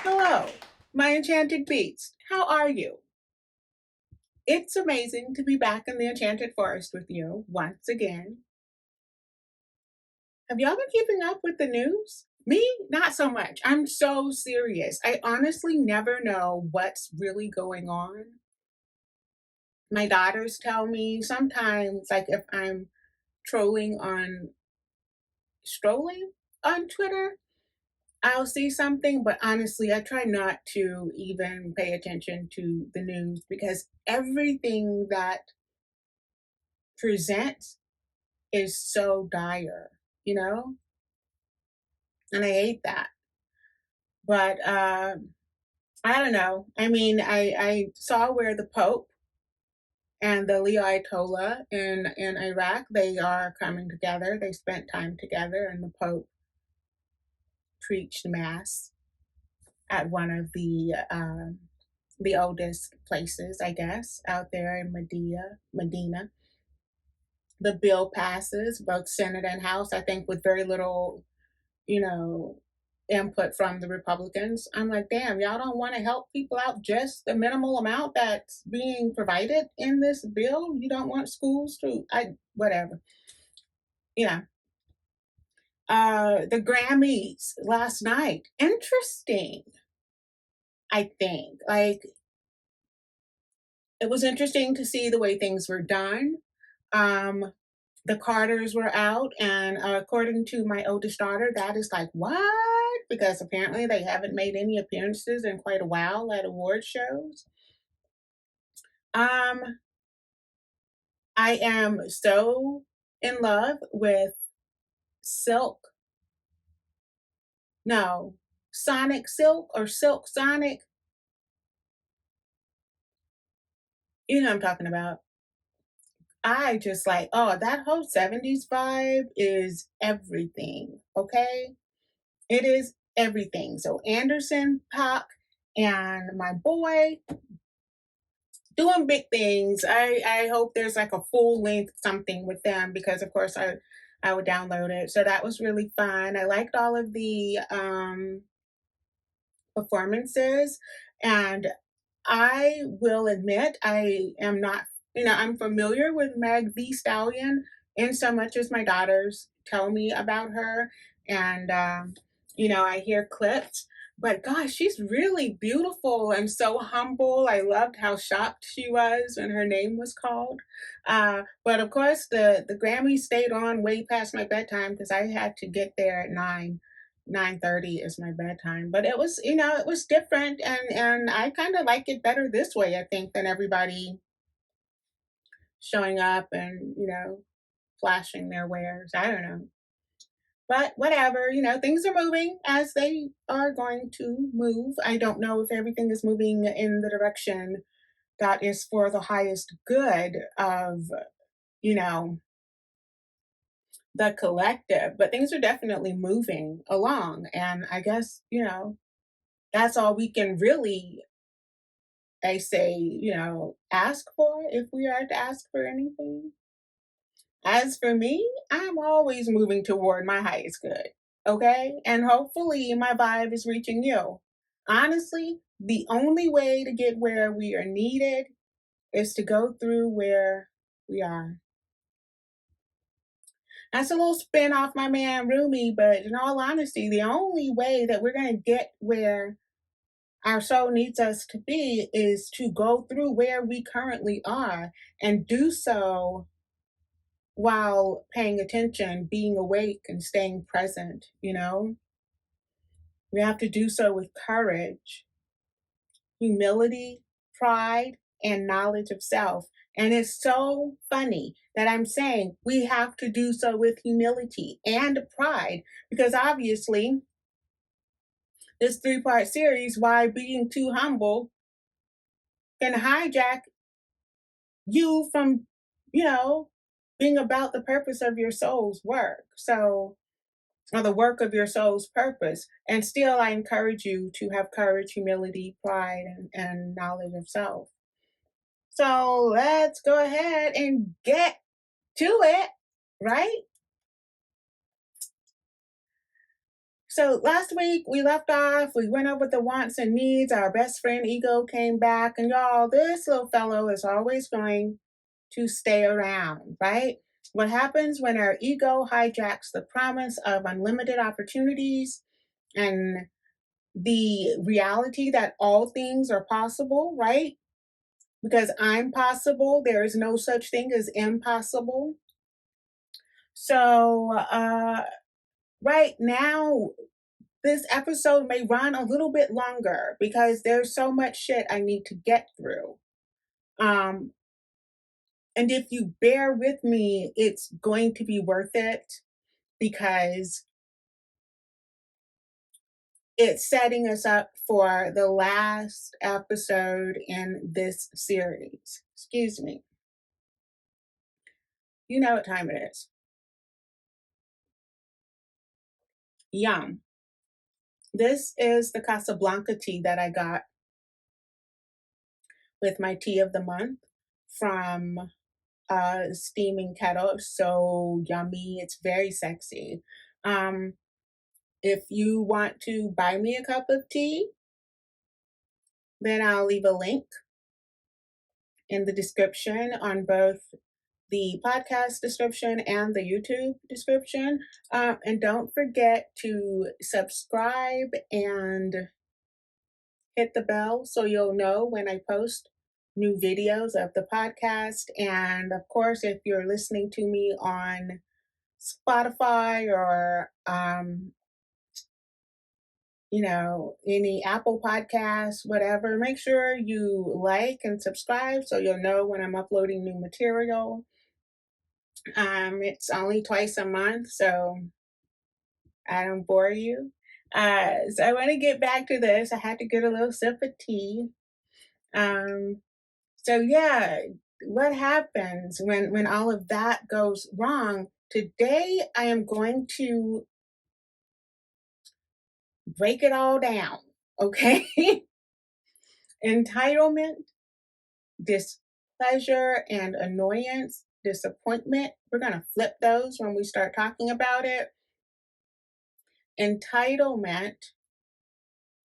Hello, my enchanted beast. How are you? It's amazing to be back in the enchanted forest with you once again. Have y'all been keeping up with the news? Me, not so much. I'm so serious. I honestly never know what's really going on. My daughters tell me sometimes, like if I'm trolling on strolling on Twitter, I'll see something, but honestly, I try not to even pay attention to the news because everything that presents is so dire, you know? And I hate that. But I don't know. I mean, I saw where the Pope and the Leo Ayatollah in Iraq, they are coming together. They spent time together, and the Pope preached mass at one of the oldest places, I guess, out there in Medina. The bill passes, both Senate and House, I think, with very little, you know, input from the Republicans. I'm like, damn, y'all don't want to help people out just the minimal amount that's being provided in this bill. You don't want schools to, whatever. Yeah. The Grammys last night, interesting. I think it was interesting to see the way things were done. Um, the Carters were out, and according to my oldest daughter, that is like, what? Because apparently they haven't made any appearances in quite a while at award shows. Um, I am so in love with Silk. No, Sonic Silk or Silk Sonic. You know what I'm talking about. I just like, oh, that whole 70s vibe is everything. Okay. It is everything. So Anderson, Pac, and my boy doing big things. I hope there's like a full length something with them because of course I would download it. So that was really fun. I liked all of the performances, and I will admit I am not, I'm familiar with Meg the Stallion in so much as my daughters tell me about her. And, I hear clips, but gosh, she's really beautiful and so humble. I loved how shocked she was when her name was called. But of course, the Grammy stayed on way past my bedtime because I had to get there at 9:30 is my bedtime. But it was, it was different, and I kind of like it better this way, I think, than everybody showing up and, flashing their wares. I don't know. But whatever, things are moving as they are going to move. I don't know if everything is moving in the direction that is for the highest good of, you know, the collective, but things are definitely moving along. And I guess, that's all we can really, I say, ask for if we are to ask for anything. As for me, I'm always moving toward my highest good. Okay. And hopefully my vibe is reaching you. Honestly, the only way to get where we are needed is to go through where we are. That's a little spin off my man Rumi, but in all honesty, the only way that we're going to get where our soul needs us to be is to go through where we currently are and do so while paying attention, being awake, and staying present. We have to do so with courage, humility, pride, and knowledge of self. And it's so funny that I'm saying we have to do so with humility and pride because obviously this three-part series, Why Being Too Humble, can hijack you from, you know, being about the purpose of your soul's work. So, or the work of your soul's purpose. And still, I encourage you to have courage, humility, pride, and knowledge of self. So let's go ahead and get to it, right? So last week we left off, we went over the wants and needs. Our best friend ego came back, and y'all, this little fellow is always going to stay around, right? What happens when our ego hijacks the promise of unlimited opportunities and the reality that all things are possible, right? Because I'm possible, there is no such thing as impossible. So, right now, this episode may run a little bit longer because there's so much shit I need to get through. Um, and if you bear with me, it's going to be worth it because it's setting us up for the last episode in this series. Excuse me. You know what time it is. Yum. This is the Casablanca tea that I got with my tea of the month from steaming kettle. It's so yummy. It's very sexy. Um, if you want to buy me a cup of tea, then I'll leave a link in the description on both the podcast description and the YouTube description. And don't forget to subscribe and hit the bell so you'll know when I post new videos of the podcast. And of course, if you're listening to me on Spotify or any Apple Podcasts, whatever, make sure you like and subscribe so you'll know when I'm uploading new material. It's only twice a month, so I don't bore you. So I want to get back to this. I had to get a little sip of tea. So yeah, what happens when all of that goes wrong? Today I am going to break it all down, okay? Entitlement, displeasure, and annoyance, disappointment. We're going to flip those when we start talking about it. Entitlement,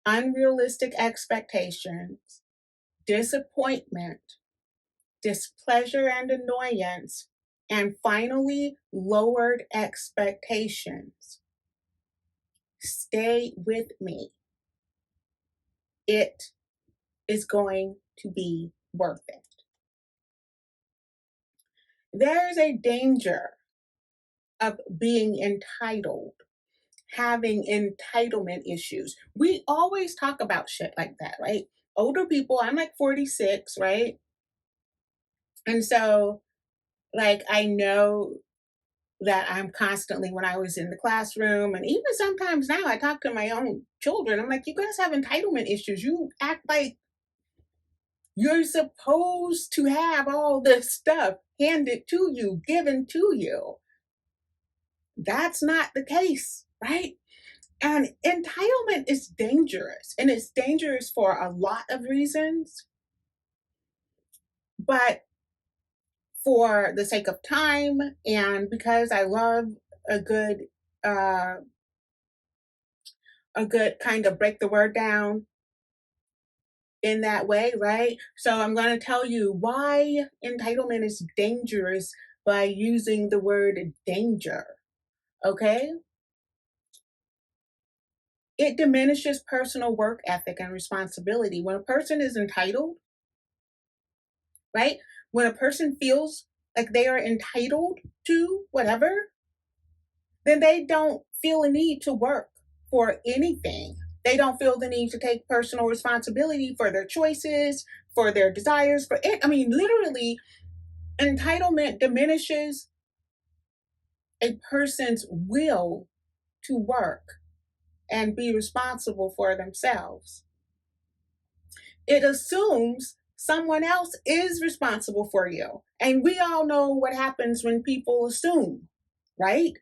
unrealistic expectations, disappointment, displeasure and annoyance, and finally, lowered expectations. Stay with me. It is going to be worth it. There's a danger of being entitled, having entitlement issues. We always talk about shit like that, right? Older people, I'm like 46, right? And so, like, I know that I'm constantly, when I was in the classroom, and even sometimes now, I talk to my own children. I'm like, you guys have entitlement issues. You act like you're supposed to have all this stuff handed to you, given to you. That's not the case, right? And entitlement is dangerous, and it's dangerous for a lot of reasons. But for the sake of time, and because I love a good uh, a good kind of break the word down in that way, right? So I'm going to tell you why entitlement is dangerous by using the word danger, okay? It diminishes personal work ethic and responsibility. When a person is entitled, right? When a person feels like they are entitled to whatever, then they don't feel a need to work for anything. They don't feel the need to take personal responsibility for their choices, for their desires, for it. I mean, literally, entitlement diminishes a person's will to work and be responsible for themselves. It assumes someone else is responsible for you. And we all know what happens when people assume, right?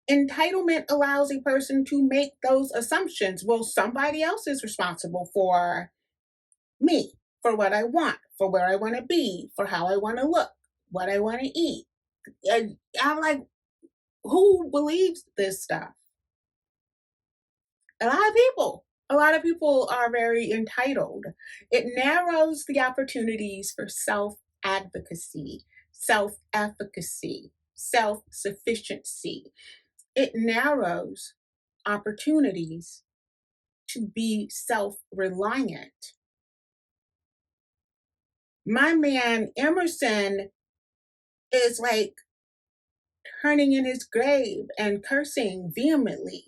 Entitlement allows a person to make those assumptions. Well, somebody else is responsible for me. for what I want, for where I want to be, for how I want to look, what I want to eat. And I'm like, who believes this stuff? A lot of people. A lot of people are very entitled. It narrows the opportunities for self advocacy, self efficacy, self sufficiency. It narrows opportunities to be self reliant. My man Emerson is like turning in his grave and cursing vehemently.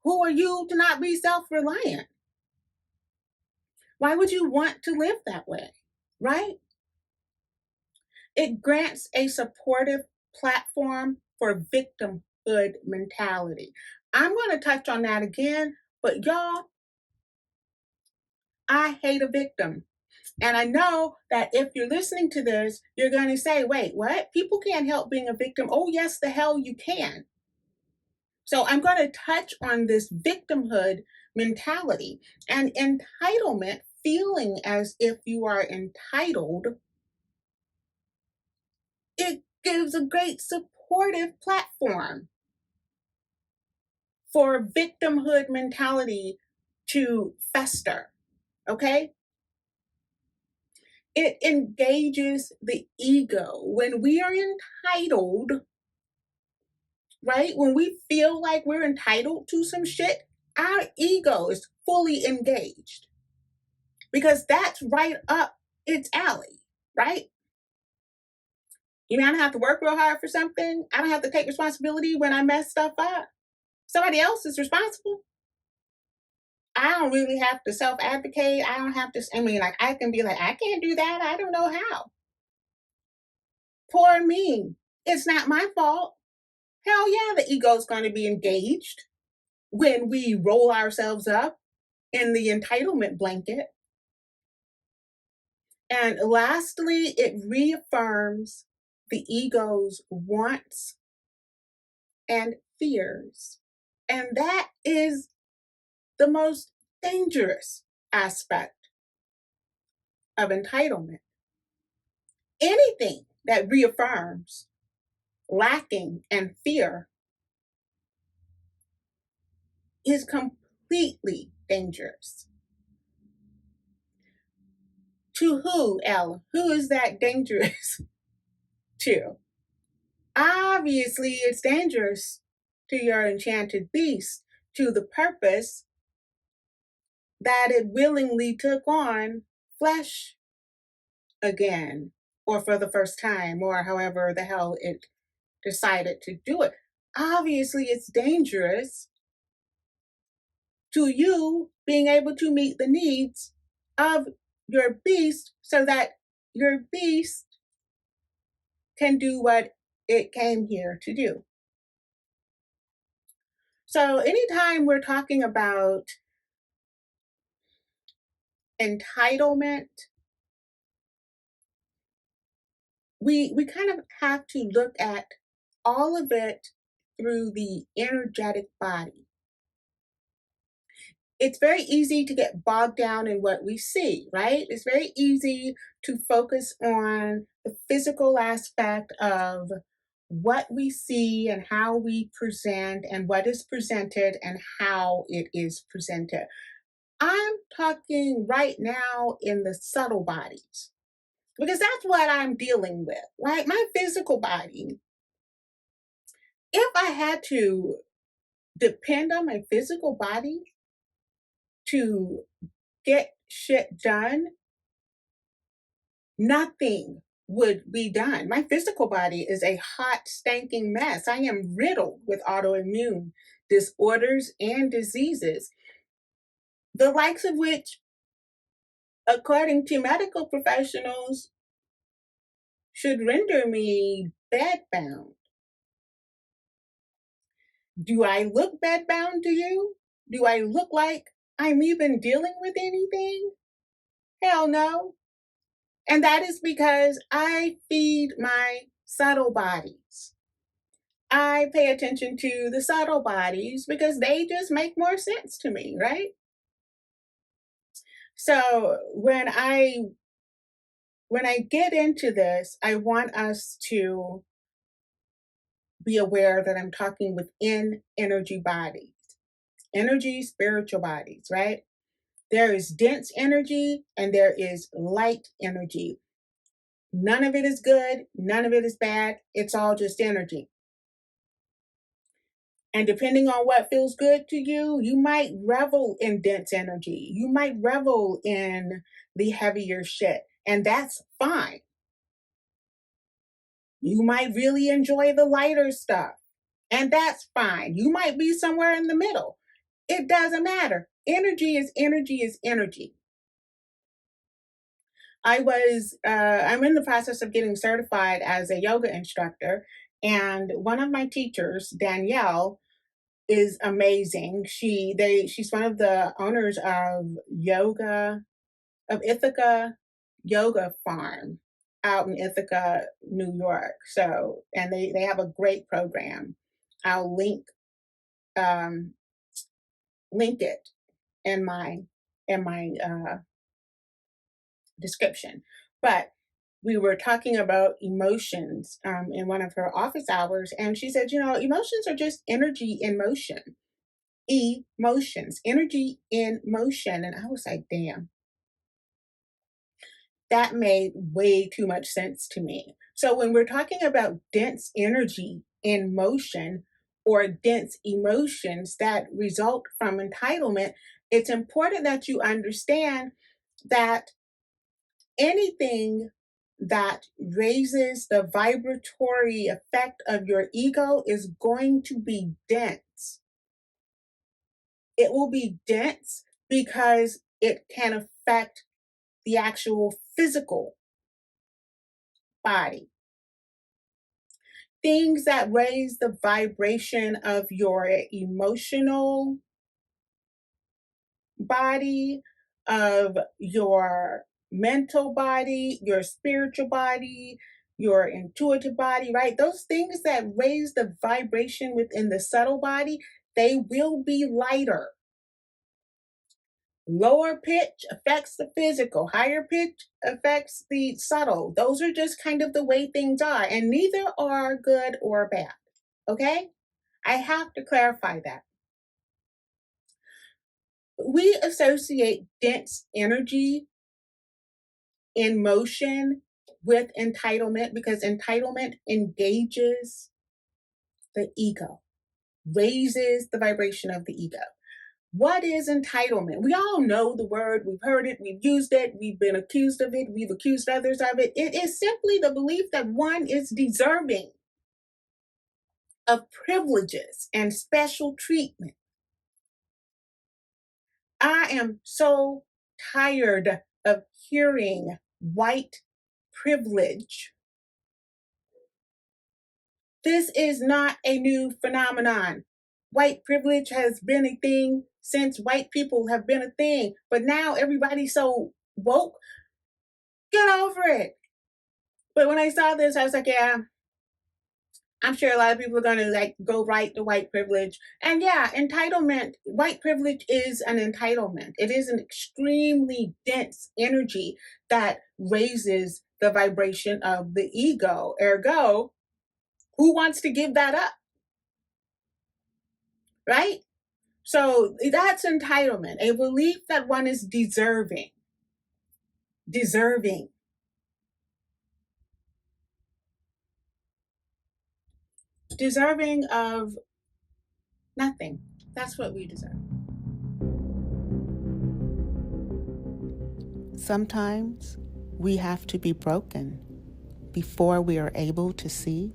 Who are you to not be self reliant? Why would you want to live that way? Right? It grants a supportive platform for victimhood mentality. I'm going to touch on that again, but y'all, I hate a victim. And I know that if you're listening to this, you're going to say, wait, what? People can't help being a victim. Oh, yes, the hell you can. So I'm going to touch on this victimhood mentality and entitlement, feeling as if you are entitled. It gives a great supportive platform for victimhood mentality to fester. Okay? It engages the ego. When we are entitled, right? When we feel like we're entitled to some shit, our ego is fully engaged because that's right up its alley, right? You mean I don't have to work real hard for something? I don't have to take responsibility when I mess stuff up? Somebody else is responsible. I don't really have to self advocate. I don't have to, I mean, like, I can be like, I can't do that. I don't know how. Poor me. It's not my fault. Hell yeah, the ego's going to be engaged when we roll ourselves up in the entitlement blanket. And lastly, it reaffirms the ego's wants and fears. And that is the most dangerous aspect of entitlement. Anything that reaffirms lacking and fear is completely dangerous. To who, Ella? Who is that dangerous to? Obviously, it's dangerous to your enchanted beast, to the purpose that it willingly took on flesh again, or for the first time, or however the hell it decided to do it. Obviously, it's dangerous to you being able to meet the needs of your beast so that your beast can do what it came here to do. So, anytime we're talking about entitlement, we kind of have to look at all of it through the energetic body. It's very easy to get bogged down in what we see, right? It's very easy to focus on the physical aspect of what we see and how we present and what is presented and how it is presented. I'm talking right now in the subtle bodies because that's what I'm dealing with, right? My physical body, if I had to depend on my physical body to get shit done, nothing would be done. My physical body is a hot, stinking mess. I am riddled with autoimmune disorders and diseases, the likes of which, according to medical professionals, should render me bedbound. Do I look bedbound to you? Do I look like I'm even dealing with anything? Hell no. And that is because I feed my subtle bodies. I pay attention to the subtle bodies because they just make more sense to me, right? So when I get into this, I want us to be aware that I'm talking within energy bodies, energy, spiritual bodies, right? There is dense energy and there is light energy. None of it is good, none of it is bad. It's all just energy. And depending on what feels good to you, you might revel in dense energy. You might revel in the heavier shit. And that's fine. You might really enjoy the lighter stuff. And that's fine. You might be somewhere in the middle. It doesn't matter. Energy is energy is energy. I'm in the process of getting certified as a yoga instructor. And one of my teachers, Danielle, is amazing. She's one of the owners of Ithaca Yoga Farm out in Ithaca, New York. So, and they have a great program. I'll um, link it in my description. But we were talking about emotions in one of her office hours, and she said, emotions are just energy in motion. Emotions, energy in motion. And I was like, damn, that made way too much sense to me. So when we're talking about dense energy in motion or dense emotions that result from entitlement, it's important that you understand that anything that raises the vibratory effect of your ego is going to be dense. It will be dense because it can affect the actual physical body. Things that raise the vibration of your emotional body, of your mental body, your spiritual body, your intuitive body, right? Those things that raise the vibration within the subtle body, they will be lighter. Lower pitch affects the physical, higher pitch affects the subtle. Those are just kind of the way things are, and neither are good or bad. Okay? I have to clarify that. We associate dense energy in motion with entitlement because entitlement engages the ego, raises the vibration of the ego. What is entitlement? We all know the word, we've heard it, we've used it, we've been accused of it, we've accused others of it. It is simply the belief that one is deserving of privileges and special treatment. I am so tired of hearing white privilege. This is not a new phenomenon. White privilege has been a thing since white people have been a thing, but now everybody's so woke. Get over it. But when I saw this, I was like, yeah, I'm sure a lot of people are going to like go right to white privilege. And yeah, entitlement, white privilege is an entitlement. It is an extremely dense energy that raises the vibration of the ego. Ergo, who wants to give that up? Right? So that's entitlement, a belief that one is deserving, deserving of nothing. That's what we deserve. Sometimes we have to be broken before we are able to see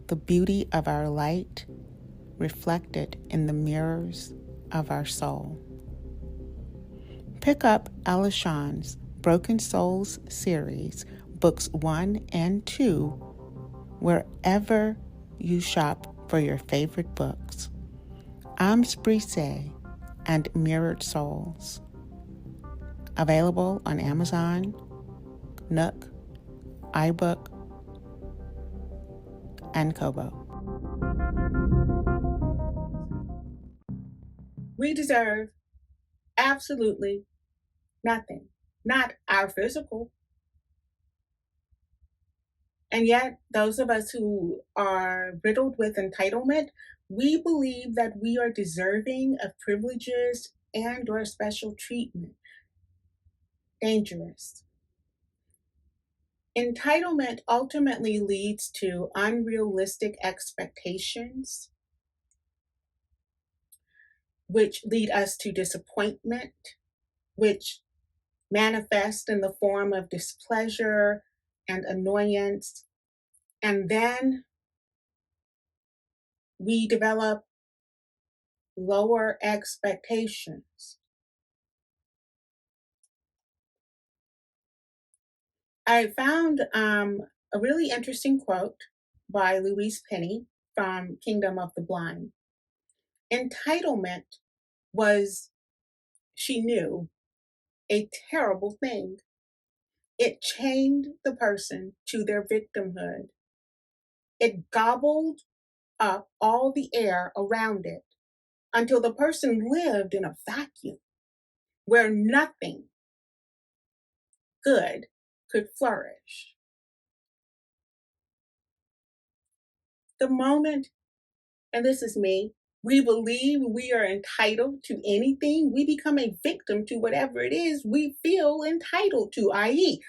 the beauty of our light reflected in the mirrors of our soul. Pick up Shawn's Broken Souls series, books 1 and 2, wherever you shop for your favorite books. Brise and Mirrored Souls. Available on Amazon, Nook, iBook, and Kobo. We deserve absolutely Nothing. Not our physical. And yet, those of us who are riddled with entitlement, we believe that we are deserving of privileges and or special treatment. Dangerous. Entitlement ultimately leads to unrealistic expectations, which lead us to disappointment, which manifest in the form of displeasure and annoyance. And then we develop lower expectations. I found a really interesting quote by Louise Penny from Kingdom of the Blind. Entitlement was, she knew, a terrible thing. It chained the person to their victimhood. It gobbled up all the air around it until the person lived in a vacuum where nothing good could flourish. The moment, and this is me, we believe we are entitled to anything, we become a victim to whatever it is we feel entitled to, i.e.,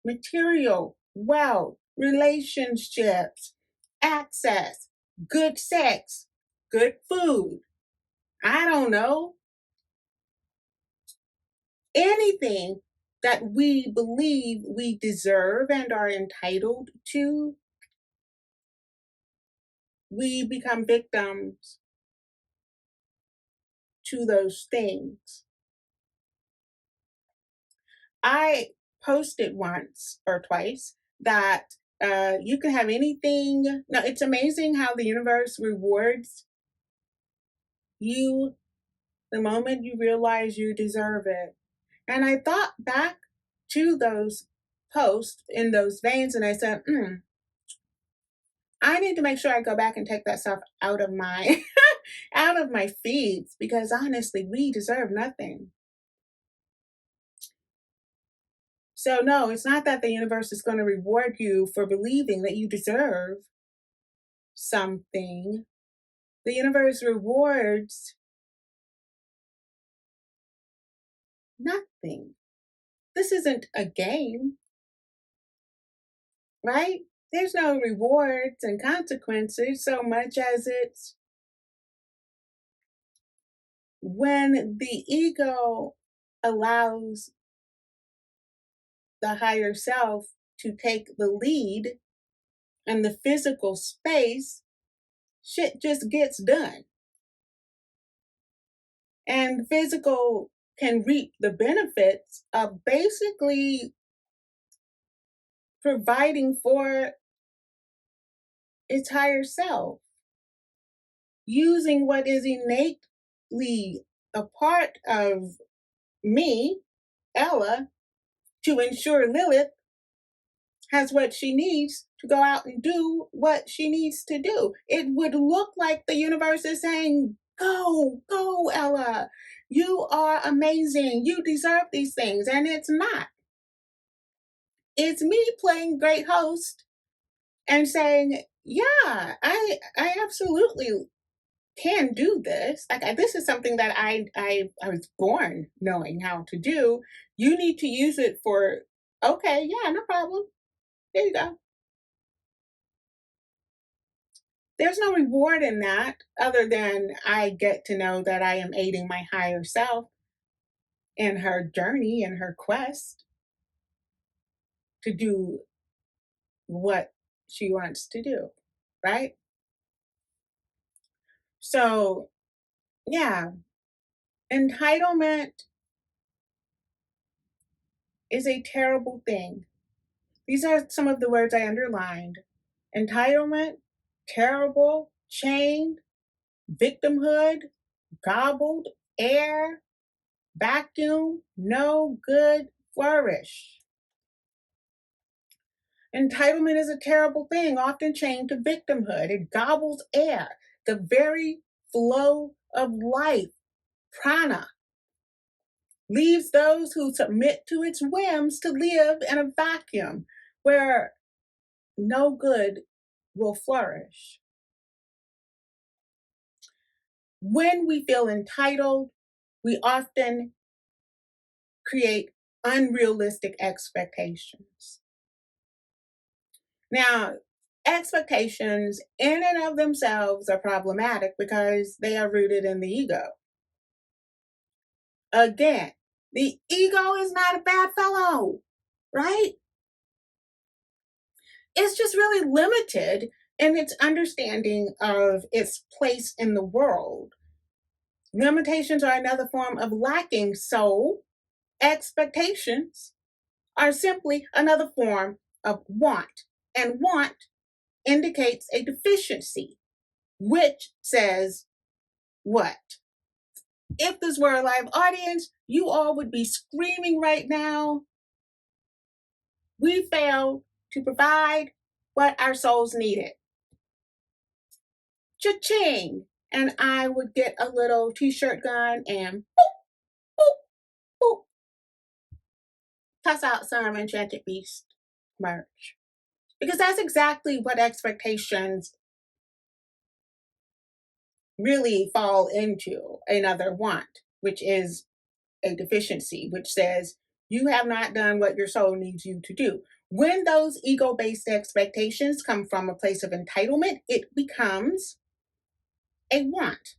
material, wealth, relationships, access, good sex, good food. I don't know. Anything that we believe we deserve and are entitled to, we become victims to those things. I posted once or twice that you can have anything. No, it's amazing how the universe rewards you the moment you realize you deserve it. And I thought back to those posts in those veins and I said, I need to make sure I go back and take that stuff out of my out of my feeds because honestly, we deserve nothing. So no, it's not that the universe is going to reward you for believing that you deserve something. The universe rewards nothing. This isn't a game, right? There's no rewards and consequences so much as it's when the ego allows the higher self to take the lead and the physical space, shit just gets done. And physical can reap the benefits of basically providing for its higher self, using what is innately a part of me, Ella, to ensure Lilith has what she needs to go out and do what she needs to do. It would look like the universe is saying, go, go, Ella. You are amazing. You deserve these things. And it's not. It's me playing great host and saying, yeah, I absolutely can do this. This is something that I was born knowing how to do. You need to use it for, okay, yeah, no problem. There you go. There's no reward in that other than I get to know that I am aiding my higher self in her journey and her quest to do what she wants to do, right? So, yeah, entitlement is a terrible thing. These are some of the words I underlined. Entitlement, terrible, chained, victimhood, gobbled, air, vacuum, no good, flourish. Entitlement is a terrible thing, often chained to victimhood. It gobbles air, the very flow of life, prana, leaves those who submit to its whims to live in a vacuum where no good will flourish. When we feel entitled, we often create unrealistic expectations. Now, expectations in and of themselves are problematic because they are rooted in the ego. Again, the ego is not a bad fellow, right? It's just really limited in its understanding of its place in the world. Limitations are another form of lacking, so expectations are simply another form of want. And want indicates a deficiency, which says what? If this were a live audience, you all would be screaming right now, we failed to provide what our souls needed. Cha-ching! And I would get a little t-shirt gun and boop, boop, boop, toss out some Enchanted Beast merch. Because that's exactly what expectations really fall into, another want, which is a deficiency, which says you have not done what your soul needs you to do. When those ego based expectations come from a place of entitlement, it becomes a want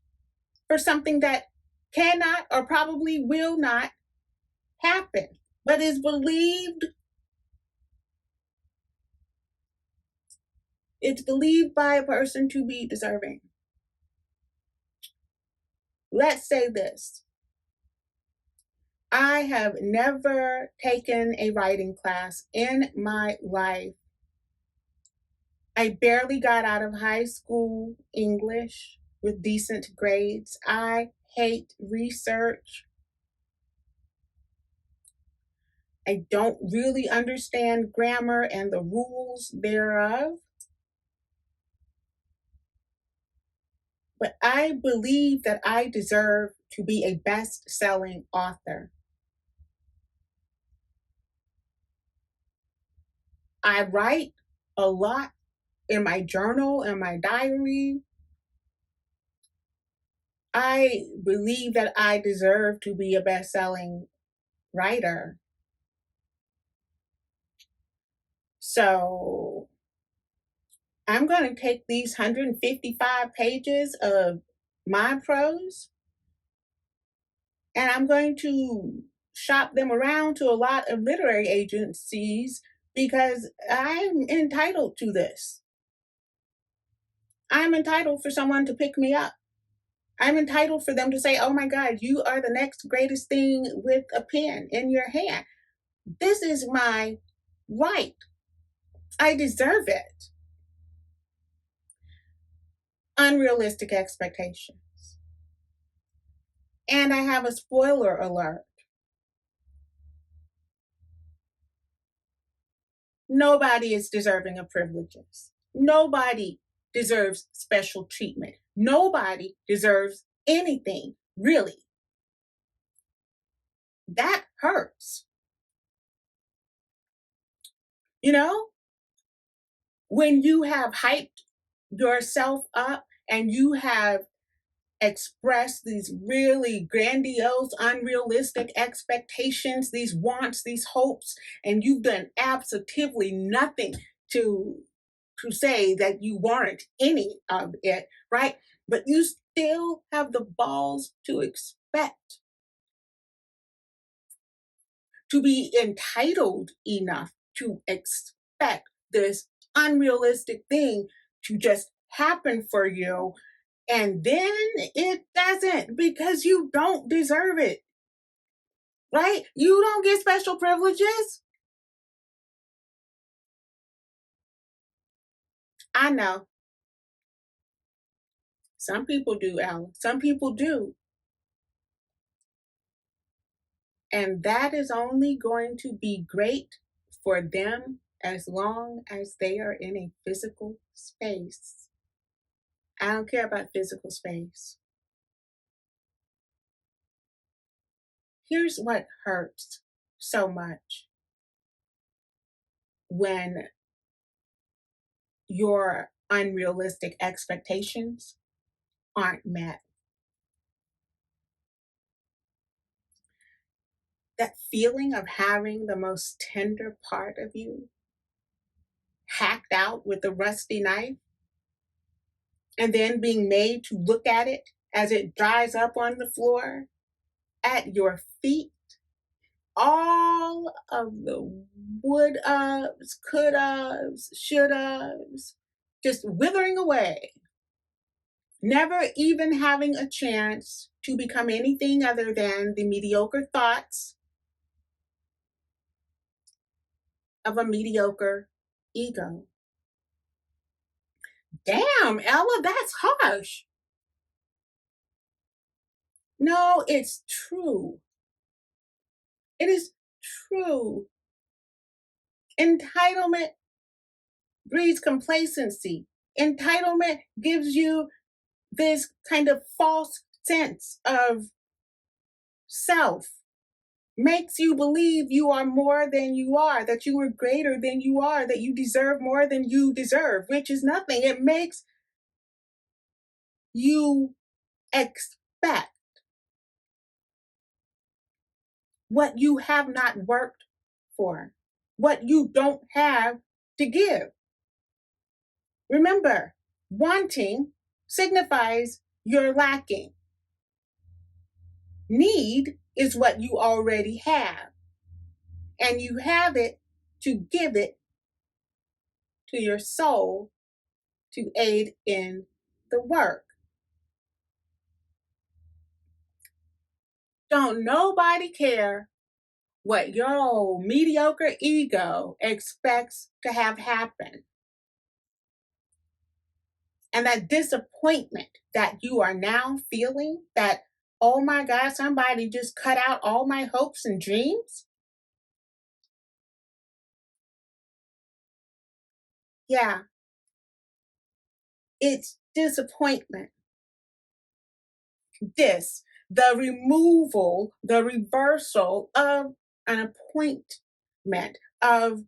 for something that cannot or probably will not happen, but is believed. It's believed by a person to be deserving. Let's say this. I have never taken a writing class in my life. I barely got out of high school English with decent grades. I hate research. I don't really understand grammar and the rules thereof. But I believe that I deserve to be a best-selling author. I write a lot in my journal and my diary. I believe that I deserve to be a best-selling writer. So I'm going to take these 155 pages of my prose and I'm going to shop them around to a lot of literary agencies because I'm entitled to this. I'm entitled for someone to pick me up. I'm entitled for them to say, oh my God, you are the next greatest thing with a pen in your hand. This is my right. I deserve it. Unrealistic expectations. And I have a spoiler alert. Nobody is deserving of privileges. Nobody deserves special treatment. Nobody deserves anything, really. That hurts. You know, when you have hyped yourself up and you have expressed these really grandiose, unrealistic expectations, these wants, these hopes, and you've done absolutely nothing to say that you warrant any of it, right? But you still have the balls to expect, to be entitled enough to expect this unrealistic thing to just happen for you. And then it doesn't because you don't deserve it, right? You don't get special privileges. I know. Some people do, Alan. Some people do. And that is only going to be great for them as long as they are in a physical space. I don't care about physical space. Here's what hurts so much when your unrealistic expectations aren't met. That feeling of having the most tender part of you hacked out with a rusty knife and then being made to look at it as it dries up on the floor at your feet. All of the would ofs, could ofs, should ofs, just withering away, never even having a chance to become anything other than the mediocre thoughts of a mediocre ego. Damn, Ella, that's harsh. No, it's true. It is true. Entitlement breeds complacency. Entitlement gives you this kind of false sense of self, makes you believe you are more than you are, that you are greater than you are, that you deserve more than you deserve, which is nothing. It makes you expect what you have not worked for, what you don't have to give. Remember, wanting signifies you're lacking. Need is what you already have, and you have it to give it to your soul to aid in the work. Don't nobody care what your old mediocre ego expects to have happen. And that disappointment that you are now feeling, that, oh my God, somebody just cut out all my hopes and dreams. Yeah, it's disappointment. This, the removal, the reversal of an appointment, of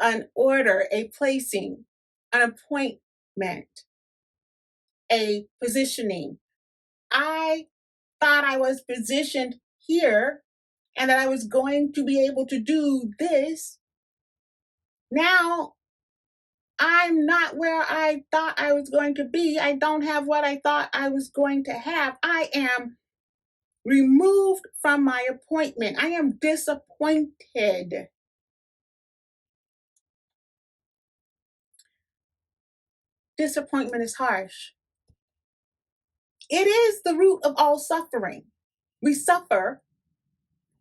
an order, a placing, an appointment, a positioning. I thought I was positioned here and that I was going to be able to do this. Now I'm not where I thought I was going to be. I don't have what I thought I was going to have. I am removed from my appointment. I am disappointed. Disappointment is harsh. It is the root of all suffering. We suffer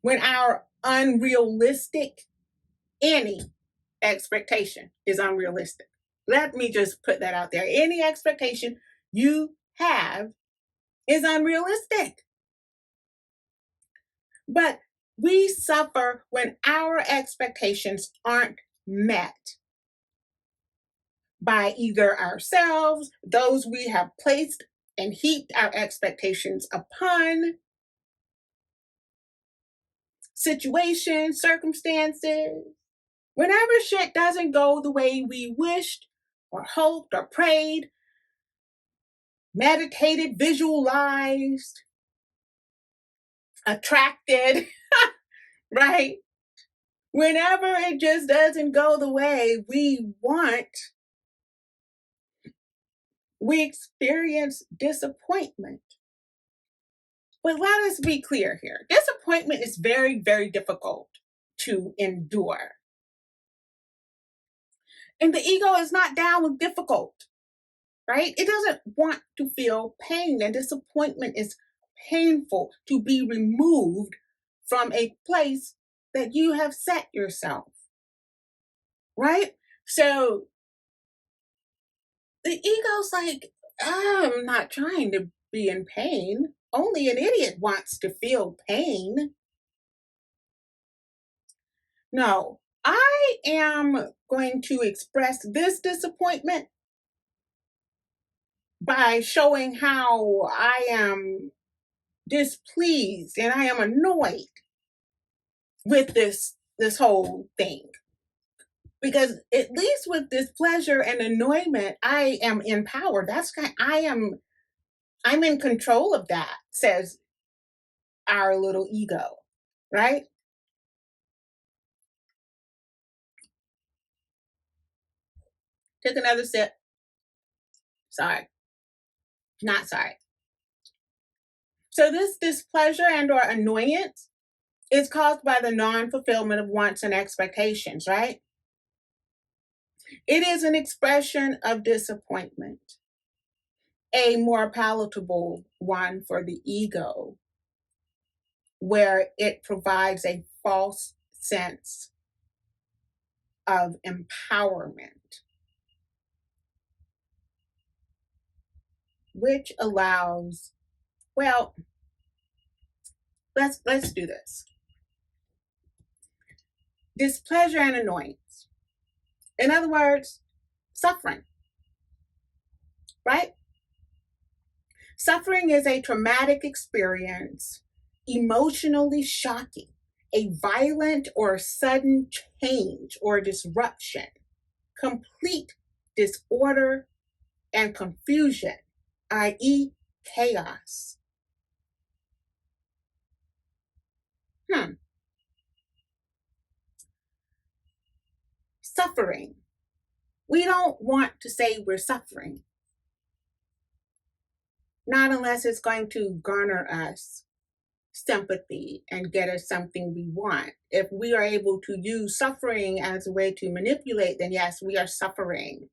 when our unrealistic, any expectation is unrealistic. Let me just put that out there. Any expectation you have is unrealistic. But we suffer when our expectations aren't met by either ourselves, those we have placed and heaped our expectations upon, situations, circumstances. Whenever shit doesn't go the way we wished or hoped or prayed, meditated, visualized, attracted, right? Whenever it just doesn't go the way we want, we experience disappointment. But let us be clear here. Disappointment is very, very difficult to endure. And the ego is not down with difficult, right? It doesn't want to feel pain, and disappointment is painful to be removed from a place that you have set yourself, right? So the ego's like, I'm not trying to be in pain. Only an idiot wants to feel pain. No, I am going to express this disappointment by showing how I am displeased and I am annoyed with this whole thing. Because at least with displeasure and annoyment, I am empowered. I'm in control of that, says our little ego, right? Take another sip. Sorry, not sorry. So this displeasure and or annoyance is caused by the non-fulfillment of wants and expectations, right? It is an expression of disappointment, a more palatable one for the ego, where it provides a false sense of empowerment, which allows, well, let's do this. Displeasure and annoyance. In other words, suffering, right? Suffering is a traumatic experience, emotionally shocking, a violent or sudden change or disruption, complete disorder and confusion, i.e., chaos. Suffering. We don't want to say we're suffering, not unless it's going to garner us sympathy and get us something we want. If we are able to use suffering as a way to manipulate, then yes, we are suffering.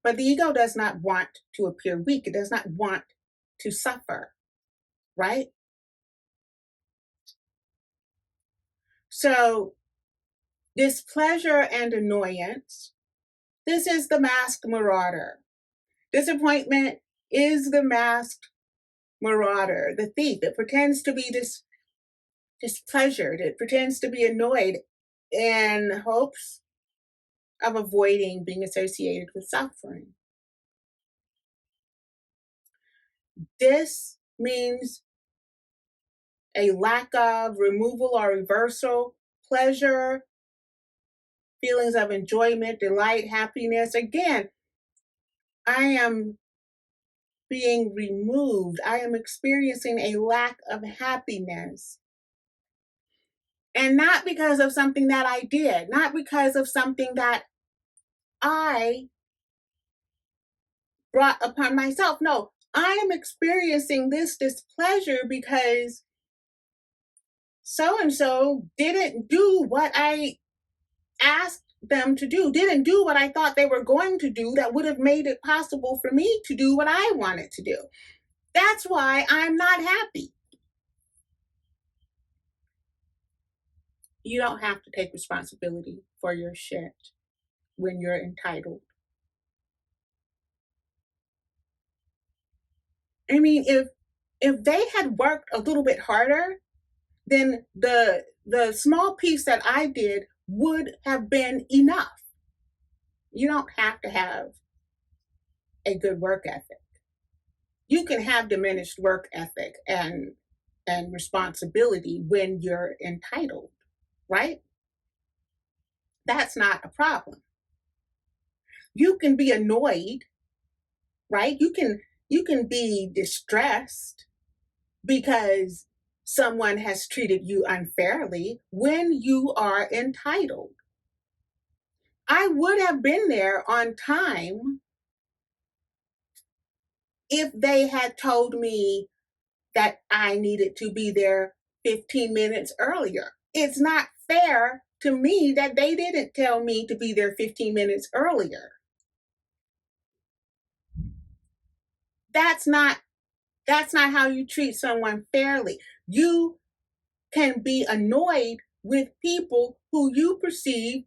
But the ego does not want to appear weak. It does not want to suffer, right? So, displeasure and annoyance, this is the masked marauder. Disappointment is the masked marauder, the thief. It pretends to be displeasured. It pretends to be annoyed in hopes of avoiding being associated with suffering. This means a lack of, removal or reversal, pleasure, feelings of enjoyment, delight, happiness. Again, I am being removed. I am experiencing a lack of happiness. And not because of something that I did, not because of something that I brought upon myself. No, I am experiencing this displeasure because so and so didn't do what I asked them to do, didn't do what I thought they were going to do that would have made it possible for me to do what I wanted to do. That's why I'm not happy. You don't have to take responsibility for your shit when you're entitled. I mean, if they had worked a little bit harder, then the small piece that I did would have been enough. You don't have to have a good work ethic. You can have diminished work ethic and responsibility when you're entitled, right? That's not a problem. You can be annoyed, right? You can be distressed because someone has treated you unfairly when you are entitled. I would have been there on time if they had told me that I needed to be there 15 minutes earlier. It's not fair to me that they didn't tell me to be there 15 minutes earlier. That's not how you treat someone fairly. You can be annoyed with people who you perceive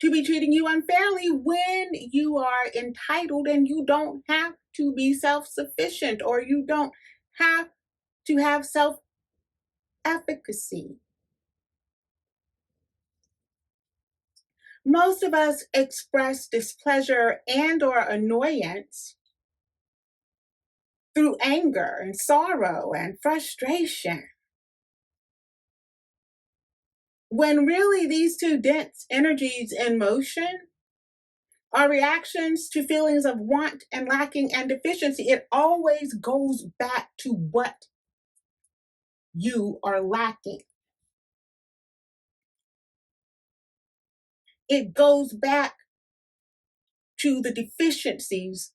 to be treating you unfairly when you are entitled and you don't have to be self-sufficient, or you don't have to have self-efficacy. Most of us express displeasure and or annoyance through anger and sorrow and frustration. When really these two dense energies in motion are reactions to feelings of want and lacking and deficiency, it always goes back to what you are lacking. It goes back to the deficiencies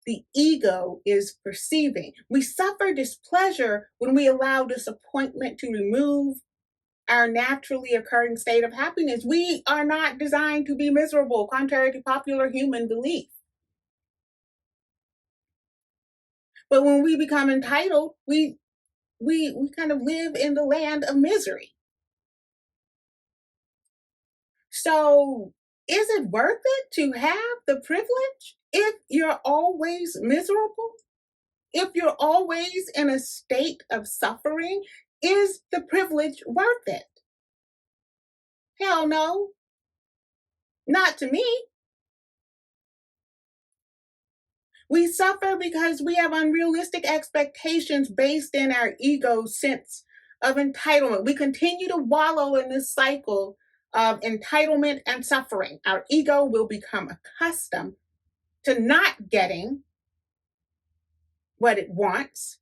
the ego is perceiving. We suffer displeasure when we allow disappointment to remove our naturally occurring state of happiness. We are not designed to be miserable, contrary to popular human belief. But when we become entitled, we kind of live in the land of misery. So is it worth it to have the privilege if you're always miserable? If you're always in a state of suffering, is the privilege worth it? Hell no, not to me. We suffer because we have unrealistic expectations based in our ego sense of entitlement. We continue to wallow in this cycle of entitlement and suffering. Our ego will become accustomed to not getting what it wants,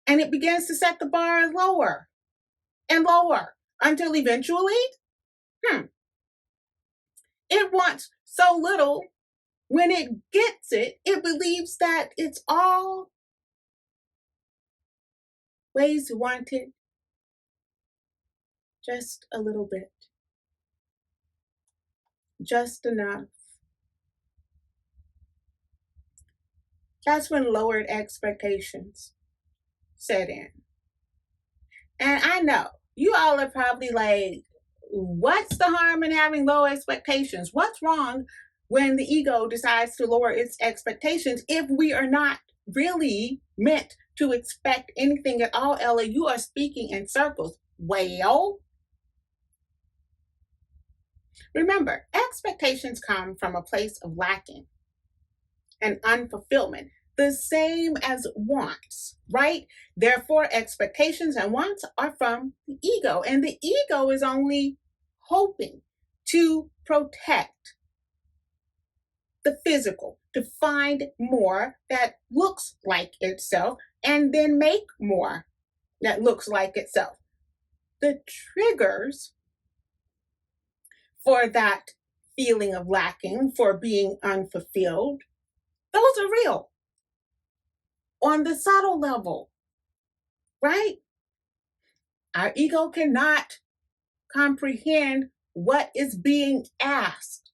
and it begins to set the bar lower and lower until eventually, it wants so little. When it gets it, it believes that it's always wanted just a little bit, just enough. That's when lowered expectations set in. And I know you all are probably like, what's the harm in having low expectations? What's wrong when the ego decides to lower its expectations if we are not really meant to expect anything at all? Ella, you are speaking in circles. Well, remember, expectations come from a place of lacking and unfulfillment, the same as wants, right? Therefore, expectations and wants are from the ego, and the ego is only hoping to protect the physical, to find more that looks like itself, and then make more that looks like itself. The triggers for that feeling of lacking, for being unfulfilled, those are real on the subtle level, right? Our ego cannot comprehend what is being asked.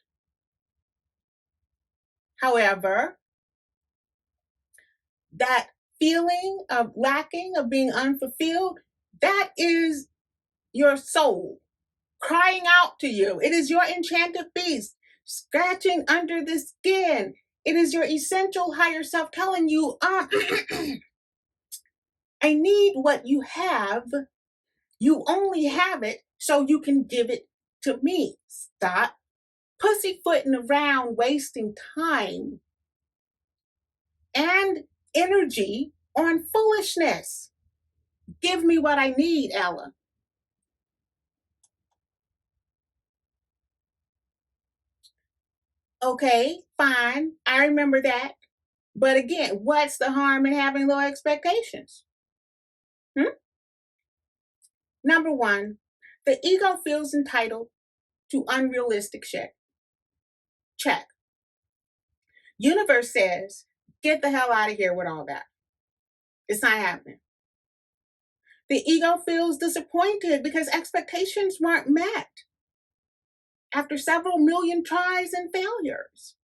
However, that feeling of lacking, of being unfulfilled, that is your soul crying out to you. It is your enchanted beast scratching under the skin. It is your essential higher self telling you, I need what you have. You only have it so you can give it to me. Stop pussyfooting around, wasting time and energy on foolishness. Give me what I need, Ella. Okay, fine. I remember that. But again, what's the harm in having low expectations? Number one, the ego feels entitled to unrealistic shit. Check. Universe says, get the hell out of here with all that. It's not happening. The ego feels disappointed because expectations weren't met after several million tries and failures.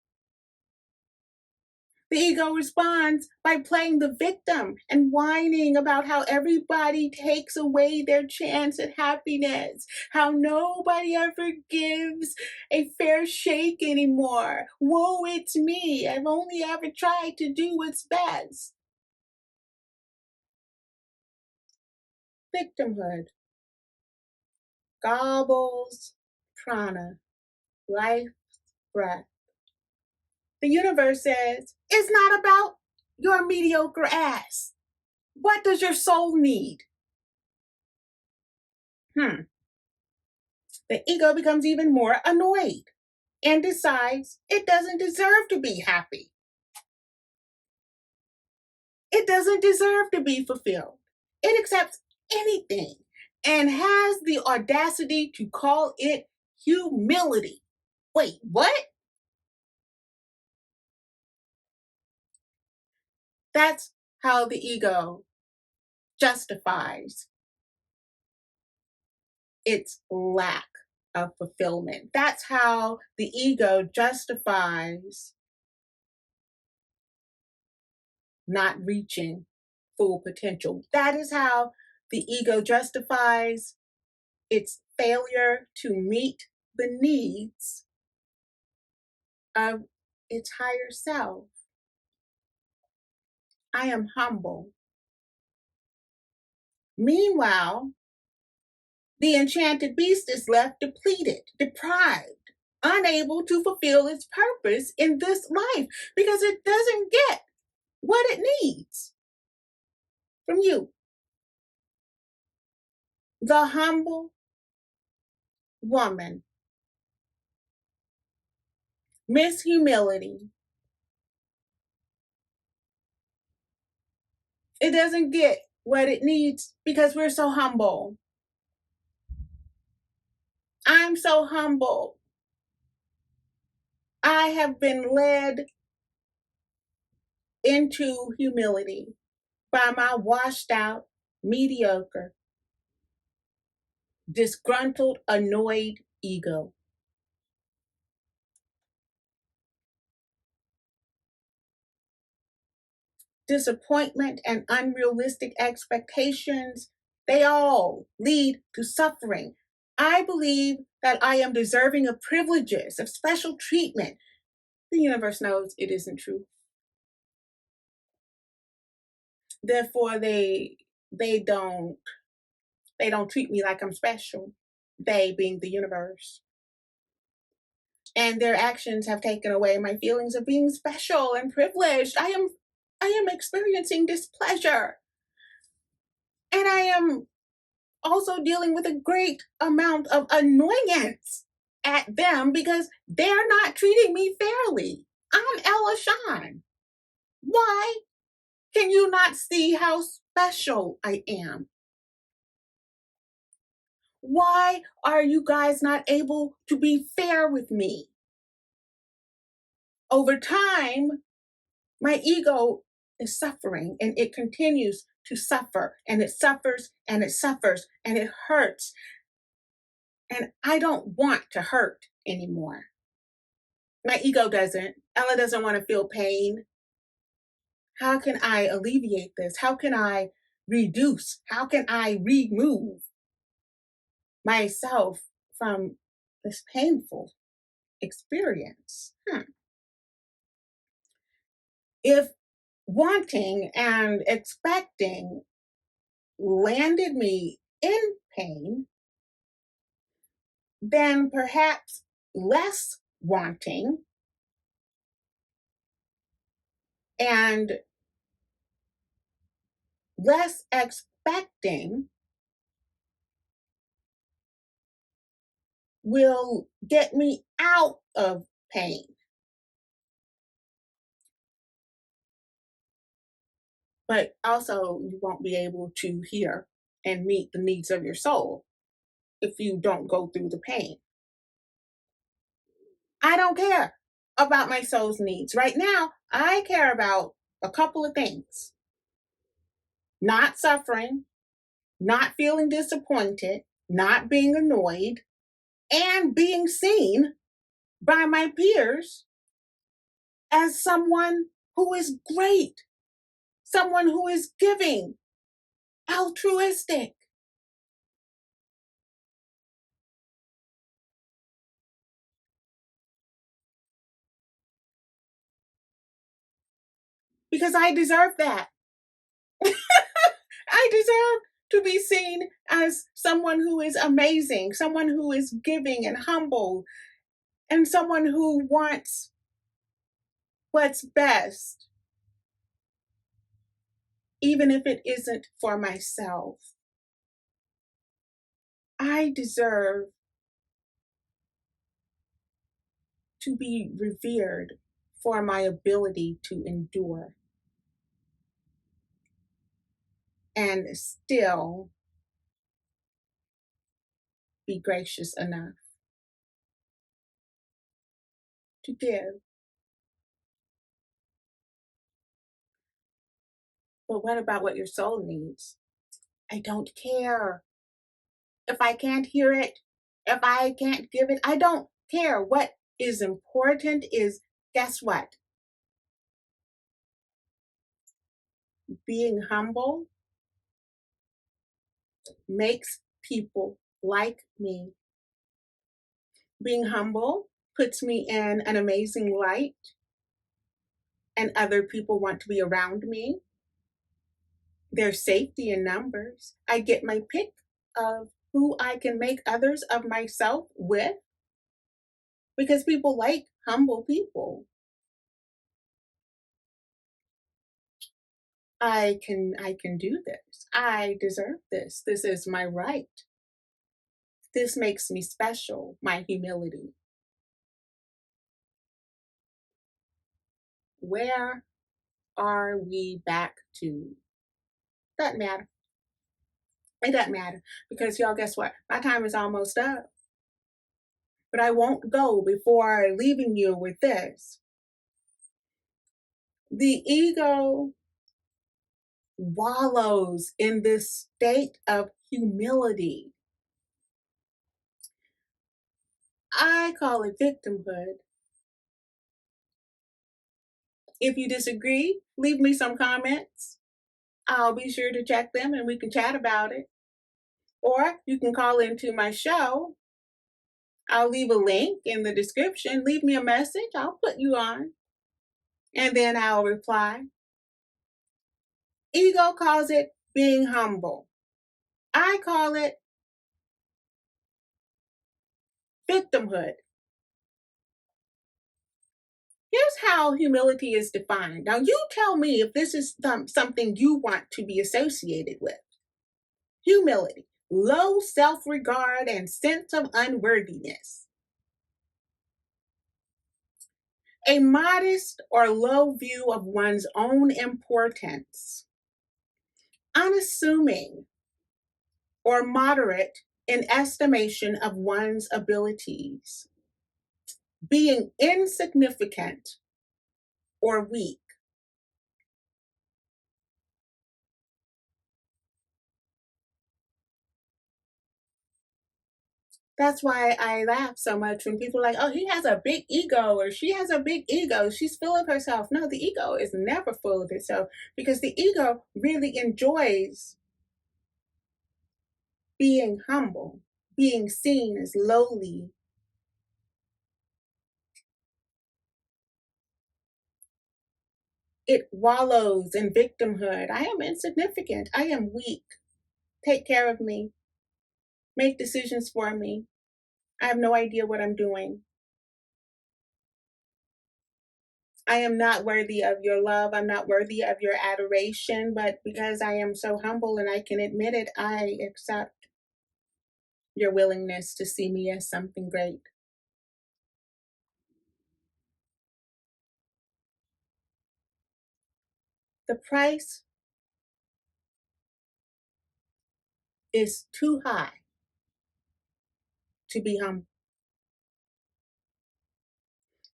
The ego responds by playing the victim and whining about how everybody takes away their chance at happiness, how nobody ever gives a fair shake anymore. Woe, it's me. I've only ever tried to do what's best. Victimhood gobbles prana, life breath. The universe says, it's not about your mediocre ass. What does your soul need? The ego becomes even more annoyed and decides it doesn't deserve to be happy. It doesn't deserve to be fulfilled. It accepts anything and has the audacity to call it humility. Wait, what? That's how the ego justifies its lack of fulfillment. That's how the ego justifies not reaching full potential. That is how the ego justifies its failure to meet the needs of its higher self. I am humble. Meanwhile, the enchanted beast is left depleted, deprived, unable to fulfill its purpose in this life because it doesn't get what it needs from you. The humble woman, Miss Humility, it doesn't get what it needs because we're so humble. I'm so humble. I have been led into humility by my washed out, mediocre, disgruntled, annoyed ego. Disappointment and unrealistic expectations, they all lead to suffering. I believe that I am deserving of privileges, of special treatment. The universe knows it isn't true. Therefore, they don't they don't treat me like I'm special. They being the universe. And their actions have taken away my feelings of being special and privileged. I am experiencing displeasure. And I am also dealing with a great amount of annoyance at them because they're not treating me fairly. I'm Ella Shawn. Why can you not see how special I am? Why are you guys not able to be fair with me? Over time, my ego is suffering and it continues to suffer and it suffers and it suffers and it hurts. And I don't want to hurt anymore. My ego doesn't. Ella doesn't want to feel pain. How can I alleviate this? How can I reduce? How can I remove myself from this painful experience? If wanting and expecting landed me in pain, then perhaps less wanting and less expecting will get me out of pain. But also, you won't be able to hear and meet the needs of your soul if you don't go through the pain. I don't care about my soul's needs. Right now, I care about a couple of things: not suffering, not feeling disappointed, not being annoyed, and being seen by my peers as someone who is great, someone who is giving, altruistic. Because I deserve that. I deserve to be seen as someone who is amazing, someone who is giving and humble, and someone who wants what's best even if it isn't for myself. I deserve to be revered for my ability to endure and still be gracious enough to give. But what about what your soul needs? I don't care. If I can't hear it, if I can't give it, I don't care. What is important is, guess what? Being humble makes people like me. Being humble puts me in an amazing light, and other people want to be around me. There's safety in numbers. I get my pick of who I can make others of myself with because people like humble people. I can do this. I deserve this. This is my right. This makes me special, my humility. Where are we back to? Doesn't matter. It doesn't matter because y'all, guess what? My time is almost up. But I won't go before leaving you with this. The ego wallows in this state of humility. I call it victimhood. If you disagree, leave me some comments. I'll be sure to check them and we can chat about it. Or you can call into my show. I'll leave a link in the description. Leave me a message. I'll put you on. And then I'll reply. Ego calls it being humble. I call it victimhood. Here's how humility is defined. Now, you tell me if this is something you want to be associated with. Humility, low self regard and sense of unworthiness. A modest or low view of one's own importance. Unassuming or moderate in estimation of one's abilities. Being insignificant or weak. That's why I laugh so much when people are like, oh, he has a big ego or she has a big ego. She's full of herself. No, the ego is never full of itself because the ego really enjoys being humble, being seen as lowly. It wallows in victimhood. I am insignificant. I am weak. Take care of me. Make decisions for me. I have no idea what I'm doing. I am not worthy of your love. I'm not worthy of your adoration, but because I am so humble and I can admit it, I accept your willingness to see me as something great. The price is too high to be humble.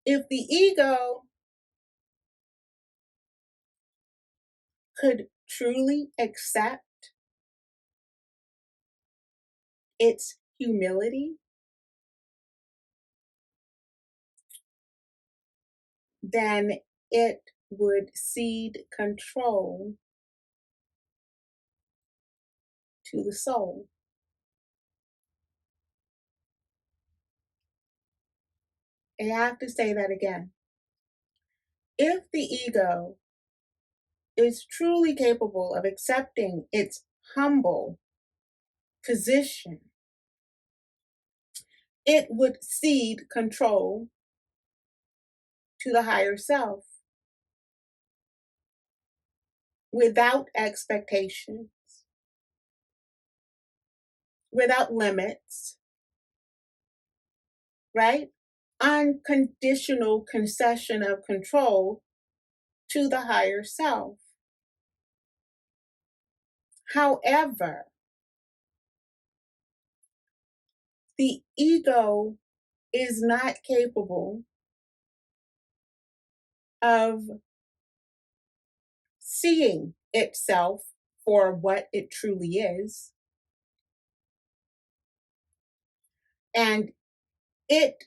If the ego could truly accept its humility, then it would cede control to the soul. I have to say that again. If the ego is truly capable of accepting its humble position, it would cede control to the higher self. without expectations, without limits, right? Unconditional concession of control to the higher self. However, the ego is not capable of seeing itself for what it truly is. And it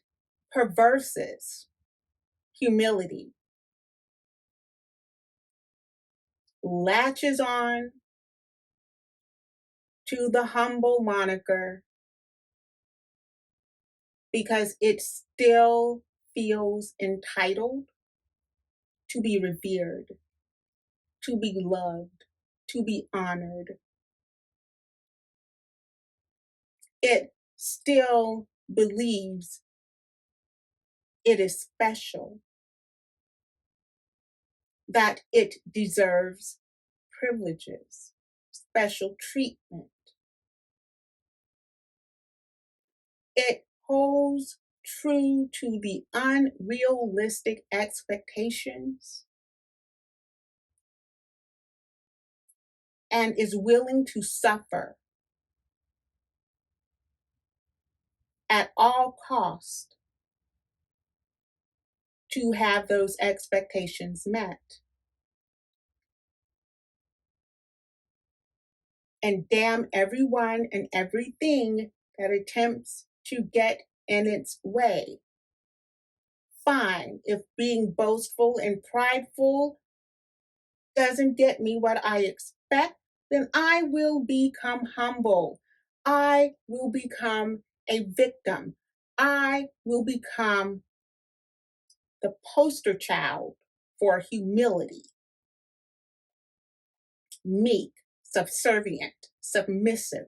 perverses humility, latches on to the humble moniker because it still feels entitled to be revered, to be loved, to be honored. It still believes it is special, that it deserves privileges, special treatment. It holds true to the unrealistic expectations and is willing to suffer at all cost to have those expectations met. And damn everyone and everything that attempts to get in its way. Fine, if being boastful and prideful doesn't get me what I expect, then I will become humble. I will become a victim. I will become the poster child for humility, meek, subservient, submissive,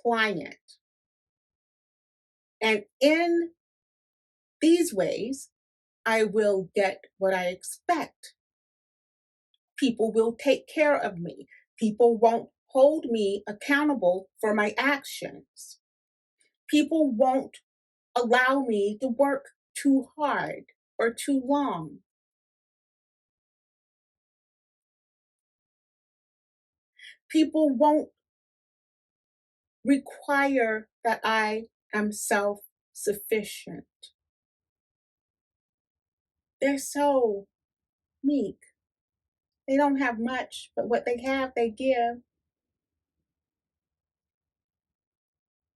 pliant. And in these ways, I will get what I expect. People will take care of me. People won't hold me accountable for my actions. People won't allow me to work too hard or too long. People won't require that I am self sufficient. They're so meek. They don't have much, but what they have, they give.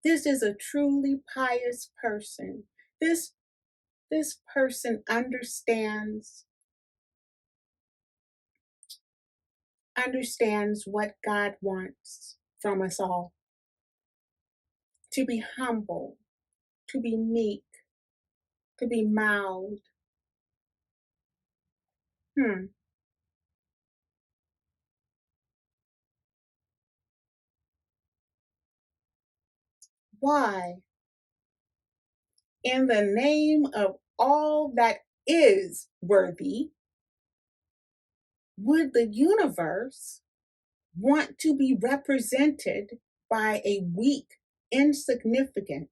This is a truly pious person. This person understands what God wants from us all. To be humble, to be meek, to be mild. Hmm. Why, in the name of all that is worthy, would the universe want to be represented by a weak, insignificant,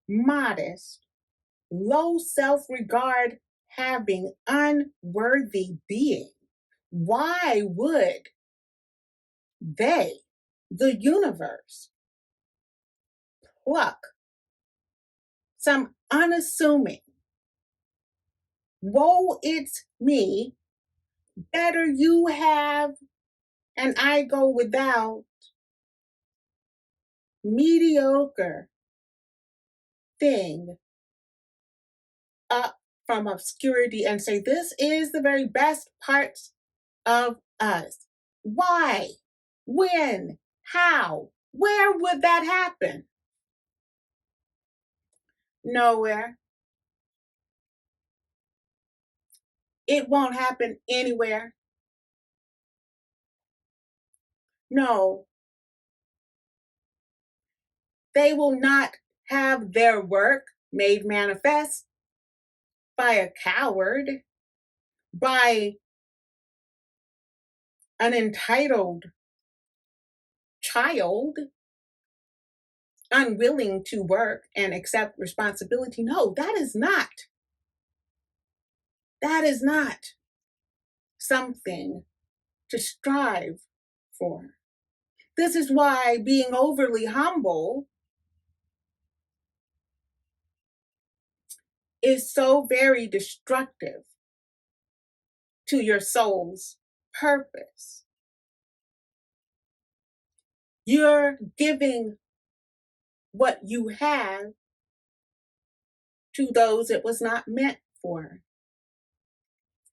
modest, low self regard having unworthy being? Why would they, the universe, pluck some unassuming, woe it's me, better you have and I go without, mediocre thing up from obscurity and say, this is the very best parts of us? Why? When? How? Where would that happen? Nowhere. It won't happen anywhere. No, they will not have their work made manifest by a coward. by an entitled child unwilling to work and accept responsibility. No, that is not something to strive for. This is why being overly humble is so very destructive to your soul's purpose. You're giving what you have to those it was not meant for.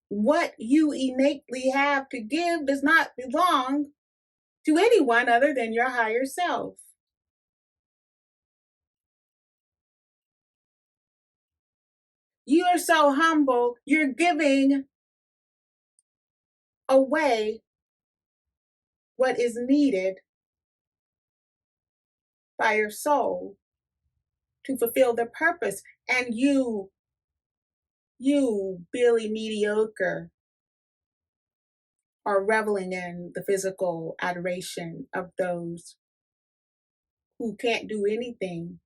What you innately have to give does not belong to anyone other than your higher self. You are so humble, you're giving away what is needed by your soul to fulfill their purpose. And you, Billy Mediocre, are reveling in the physical adoration of those who can't do anything,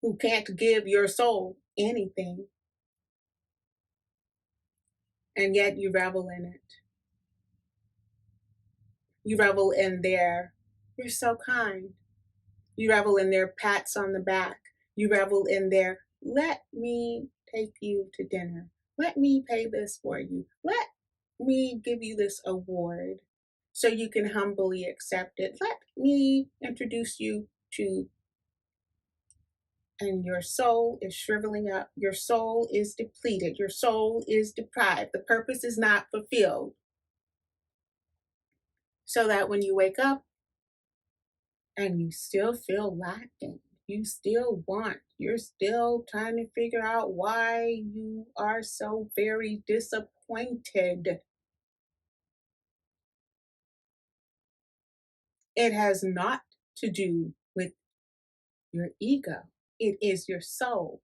who can't give your soul anything, and yet you revel in it. You revel in their, you're so kind. You revel in their pats on the back. You revel in their, let me take you to dinner. Let me pay this for you. Let me give you this award so you can humbly accept it. Let me introduce you to, and your soul is shriveling up. Your soul is depleted. Your soul is deprived. The purpose is not fulfilled. So that when you wake up and you still feel lacking, you still want, you're still trying to figure out why you are so very disappointed. It has not to do with your ego, it is your soul.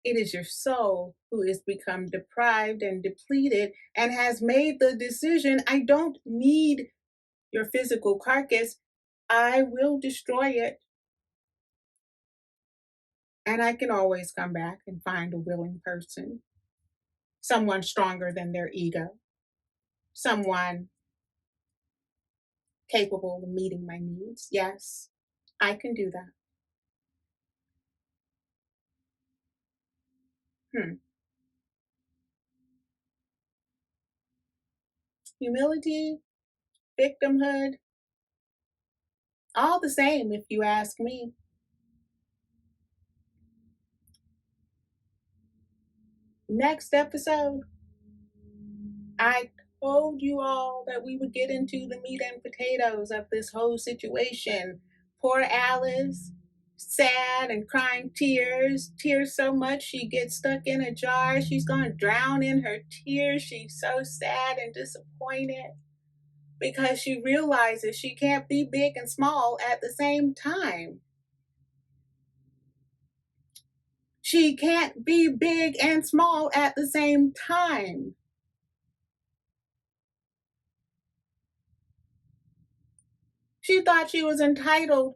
It is your soul who has become deprived and depleted and has made the decision, I don't need your physical carcass, I will destroy it. And I can always come back and find a willing person, someone stronger than their ego, someone capable of meeting my needs. Yes, I can do that. Hmm. Humility, victimhood, all the same if you ask me. Next episode, I told you all that we would get into the meat and potatoes of this whole situation. Poor Alice, sad and crying tears so much she gets stuck in a jar. She's going to drown in her tears. She's so sad and disappointed because she realizes she can't be big and small at the same time. She can't be big and small at the same time. She thought she was entitled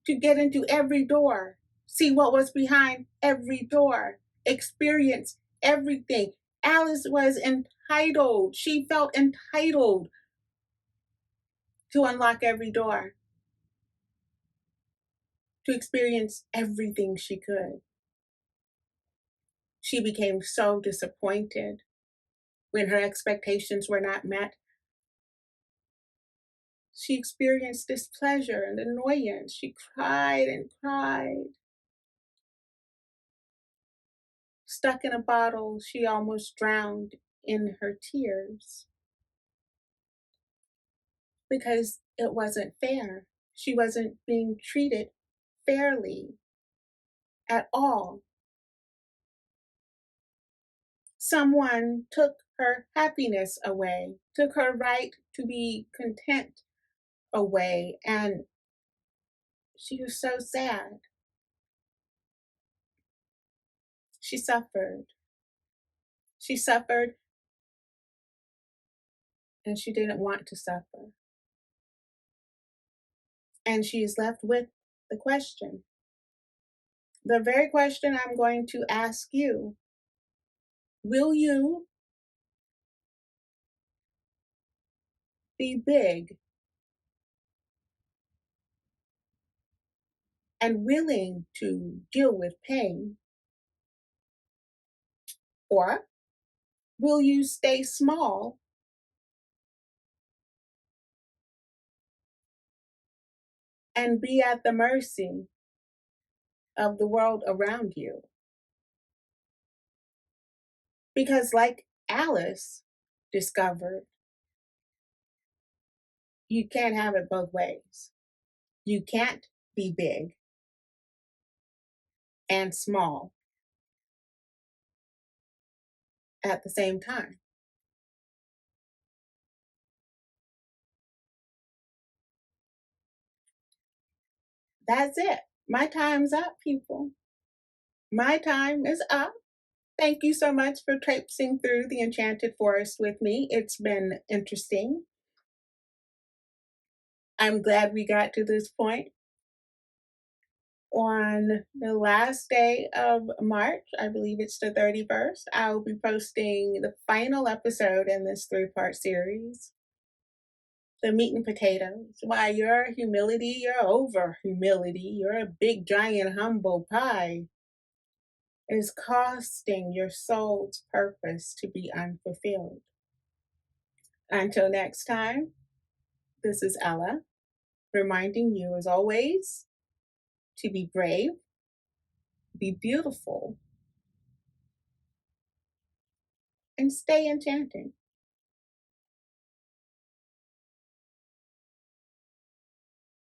to get into every door, see what was behind every door, experience everything. Alice was entitled. She felt entitled to unlock every door, to experience everything she could. She became so disappointed when her expectations were not met. She experienced displeasure and annoyance. She cried and cried. Stuck in a bottle, she almost drowned in her tears because it wasn't fair. She wasn't being treated fairly at all. Someone took her happiness away, took her right to be content away, and she was so sad. She suffered. She suffered, and she didn't want to suffer. And she is left with the question, the very question I'm going to ask you. Will you be big and willing to deal with pain? Or will you stay small and be at the mercy of the world around you? Because, like Alice discovered, you can't have it both ways. You can't be big and small at the same time. That's it. My time's up, people. My time is up. Thank you so much for traipsing through the Enchanted Forest with me. It's been interesting. I'm glad we got to this point. On the last day of March, I believe it's the 31st, I'll be posting the final episode in this 3-part series, The Meat and Potatoes. Why, your humility, you're over humility, you're a big, giant, humble pie, is costing your soul's purpose to be unfulfilled. Until next time, this is Ella, reminding you, as always, to be brave, be beautiful, and stay enchanting.